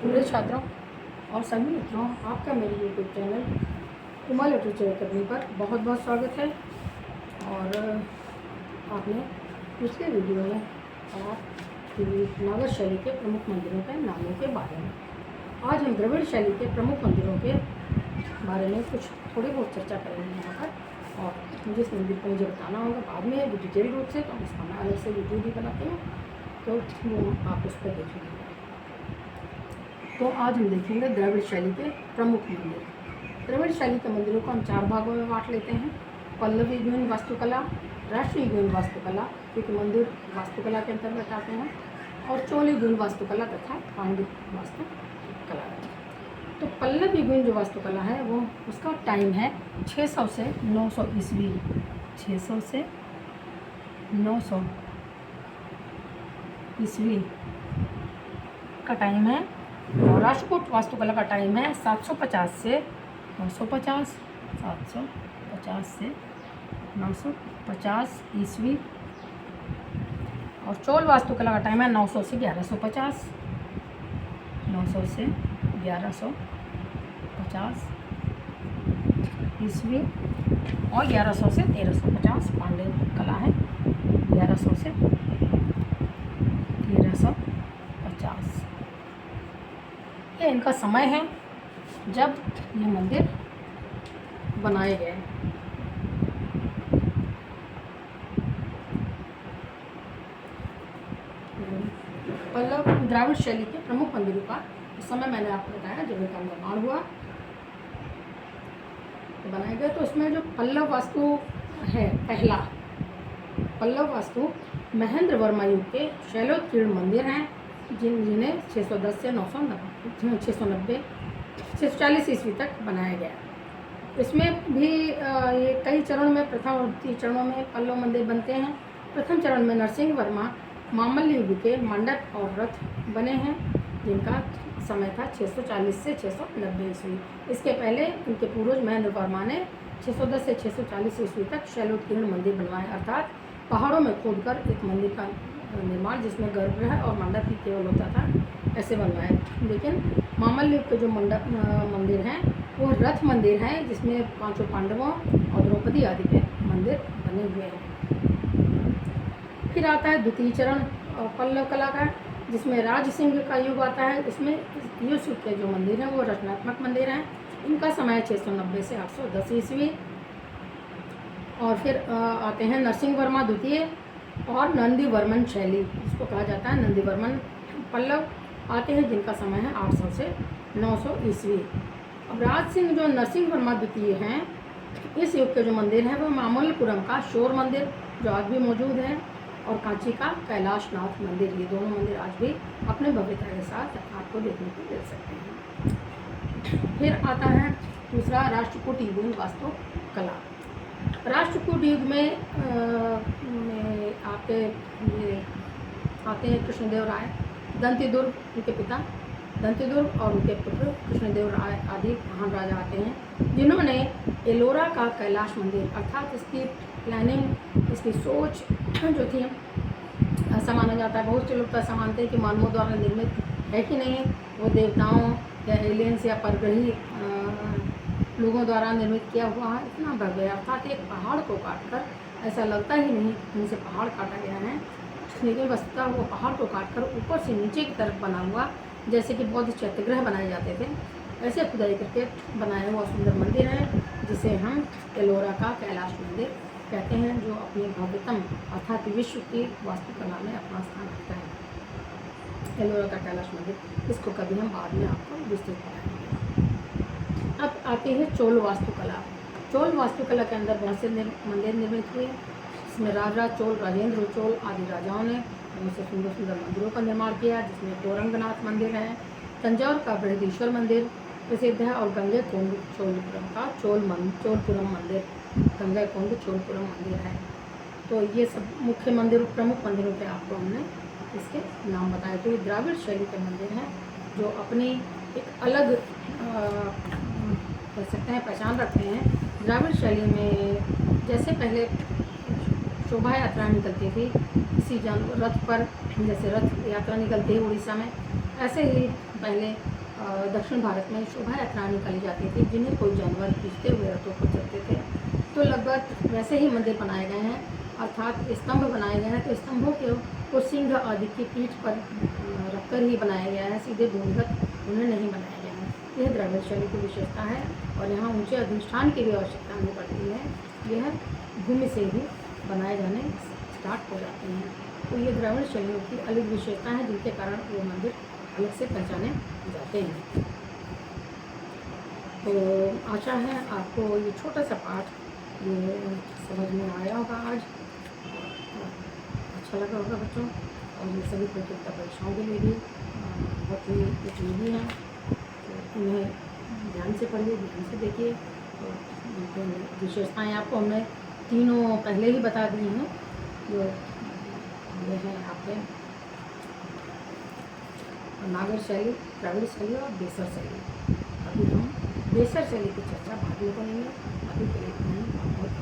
पूरे छात्रों और सभी मित्रों, आपका मेरे YouTube channel Uma literature academy पर बहुत बहुत स्वागत है। और आपने पिछले वीडियो में नागर शैली के प्रमुख मंदिरों के नामों के बारे में, आज हम द्रविड़ शैली के प्रमुख मंदिरों के बारे में कुछ थोड़ी बहुत चर्चा करेंगे यहाँ पर। और जिस मंदिर को मुझे बताना होगा बाद में डिटेल रूप से, तो उसका मैं अलग से वीडियो भी बनाती हूँ, तो वो आप उस पर देखेंगे। तो आज हम देखेंगे द्रविड़ शैली के प्रमुख मंदिर। द्रविड़ शैली के मंदिरों को हम 4 भागों में बांट लेते हैं। पल्लवी युगीन वास्तुकला, राष्ट्रीय युगीन वास्तुकला, क्योंकि मंदिर वास्तुकला के अंतर्गत आते हैं, और चोल युगीन वास्तुकला तथा पांड्य वास्तुकला। तो पल्लव युगीन जो वास्तुकला है वो उसका टाइम है 600 से 900 ईस्वी। 600 से 900 ईस्वी का टाइम है। और राष्ट्रकूट वास्तुकला का टाइम है 750 से 950, 750 से 950 ईस्वी। और चोल वास्तुकला का टाइम है 900 से 1150, 900 से 1150 ईस्वी। और 1100 से 1350 पांड्य कला है, 1100 से 1350। ये इनका समय है जब ये मंदिर बनाए गए। पल्लव द्राविड़ शैली के प्रमुख मंदिरों का इस समय मैंने आपको बताया जब इनका निर्माण हुआ तो बनाए गए। तो उसमें जो पल्लव वास्तु है, पहला पल्लव वास्तु महेंद्र वर्मा युग के शैलोत्कीर्ण मंदिर हैं, जिन्हें 610 से 640 ईस्वी तक बनाया गया। इसमें भी ये कई चरणों में, प्रथम और द्वितीय चरणों में पल्लव मंदिर बनते हैं। प्रथम चरण में नरसिंह वर्मा मामल्य युग के मंडप और रथ बने हैं, जिनका समय था 640 से 690 ईस्वी। इसके पहले उनके पूर्वज महेंद्र वर्मा ने 610 से 640 ईस्वी तक शैलोत्कीर्ण मंदिर बनवाए, अर्थात पहाड़ों में खोदकर एक मंदिर का निर्माण जिसमें गर्भगृह और मंडप ही केवल होता था, ऐसे बनवाए। लेकिन मामल्य युग के जो मंदिर हैं वो रथ मंदिर हैं, जिसमें 5 पांडवों और द्रौपदी आदि के मंदिर बने हुए हैं। फिर आता है द्वितीय चरण पल्लव कला का, जिसमें राज सिंह का युग आता है। इसमें इस युग के जो मंदिर हैं वो रचनात्मक मंदिर हैं। इनका समय 690 से 810 ईस्वी। और फिर आते हैं नरसिंह वर्मा द्वितीय और नंदी वर्मन शैली, जिसको कहा जाता है नंदी वर्मन पल्लव, आते हैं, जिनका समय है 800 से 900 ईस्वी। अब राज सिंह जो नरसिंह वर्मा द्वितीय हैं, इस युग के जो मंदिर हैं वो मामल्लपुरम का शोर मंदिर जो आज भी मौजूद है, और कांची का कैलाशनाथ मंदिर, ये दोनों मंदिर आज भी अपने भव्यता के साथ आपको देखने को मिल सकते हैं। फिर आता है दूसरा राष्ट्रकूट युगीन वास्तुकला। राष्ट्रकूट युग में आते हैं कृष्णदेव राय, दंतिदुर्ग उनके पिता दंतिदुर्ग और उनके पुत्र कृष्णदेव राय आदि महान राजा आते हैं, जिन्होंने एलोरा का कैलाश मंदिर, अर्थात इसकी प्लानिंग, इसकी सोच जो थी, ऐसा माना जाता है, बहुत से लोग तो ऐसा मानते हैं कि मानवों द्वारा निर्मित है कि नहीं, वो देवताओं या एलियंस या परग्रही लोगों द्वारा निर्मित किया हुआ है। इतना भव्य, अर्थात एक पहाड़ को काटकर, ऐसा लगता ही नहीं इनसे पहाड़ काटा गया है, लेकिन वस्तुतः वो पहाड़ को काटकर ऊपर से नीचे की तरफ बना हुआ, जैसे कि बौद्ध चैत्यगृह बनाए जाते थे, ऐसे खुदाई करके बनाया हुआ सुंदर मंदिर है, जिसे हम एलोरा का कैलाश मंदिर कहते हैं, जो अपनी भव्यतम अर्थात विश्व की वास्तुकला में अपना स्थान रखता है। एलोरा का कैलाश मंदिर, इसको कभी हम बाद में आपको विस्तृत बताएंगे। अब आते हैं चोल वास्तुकला। चोल वास्तुकला के अंदर बहुत से मंदिर निर्मित हुए, इसमें राजा चोल, राजेंद्र चोल आदि राजाओं ने उनसे सुंदर सुंदर मंदिरों का निर्माण किया, जिसमें कोरंगनाथ मंदिर है, तंजौर का बृहदीश्वर मंदिर प्रसिद्ध है, और गंगे कोंड चोलपुरम का चोलपुरम मंदिर, गंगा कोंड चोलपुरम मंदिर है। तो ये सब मुख्य मंदिर, प्रमुख मंदिरों के आपको हमने इसके नाम बताए। तो ये द्राविड़ शैली के मंदिर हैं, जो अपनी एक अलग कह सकते हैं पहचान रखते हैं। द्राविड़ शैली में जैसे पहले शोभा यात्रा निकलती थी किसी रथ पर, जैसे रथ यात्रा निकलती है उड़ीसा में, ऐसे ही पहले दक्षिण भारत में शोभा यात्रा निकाली जाती थी जिन्हें कोई जानवर खींचते हुए रथों पर चलते थे। तो लगभग वैसे ही मंदिर बनाए गए हैं, अर्थात स्तंभ बनाए गए हैं। तो स्तंभों को सिंह आदि की पीठ पर रखकर ही बनाया गया है, सीधे भूमिगत उन्हें नहीं बनाया गया है। यह द्रविड़ शैली की विशेषता है और यहाँ ऊंचे अधिष्ठान की भी आवश्यकता नहीं पड़ती है, यह भूमि से ही बनाए जाने स्टार्ट हो जाते हैं। तो ये द्रविड़ शैलियों की अलग विशेषता है जिनके कारण वो मंदिर अलग से पहचाने जाते हैं। तो आशा है आपको ये छोटा सा पाठ ये समझ में आया होगा आज, अच्छा लगा होगा बच्चों। और ये सभी प्रतियोगिता परीक्षाओं के लिए भी बहुत ही उपयोगी हैं। तो इन्हें ध्यान से पढ़िए, ध्यान से देखिए। तो विशेषताएँ आपको हमने तीनों पहले ही बता दी हैं, जो ये हैं आपके नागर शैली, द्रविड़ शैली और बेसर शैली। अभी हम बेसर शैली की चर्चा बाद में करेंगे। अभी के लिए बहुत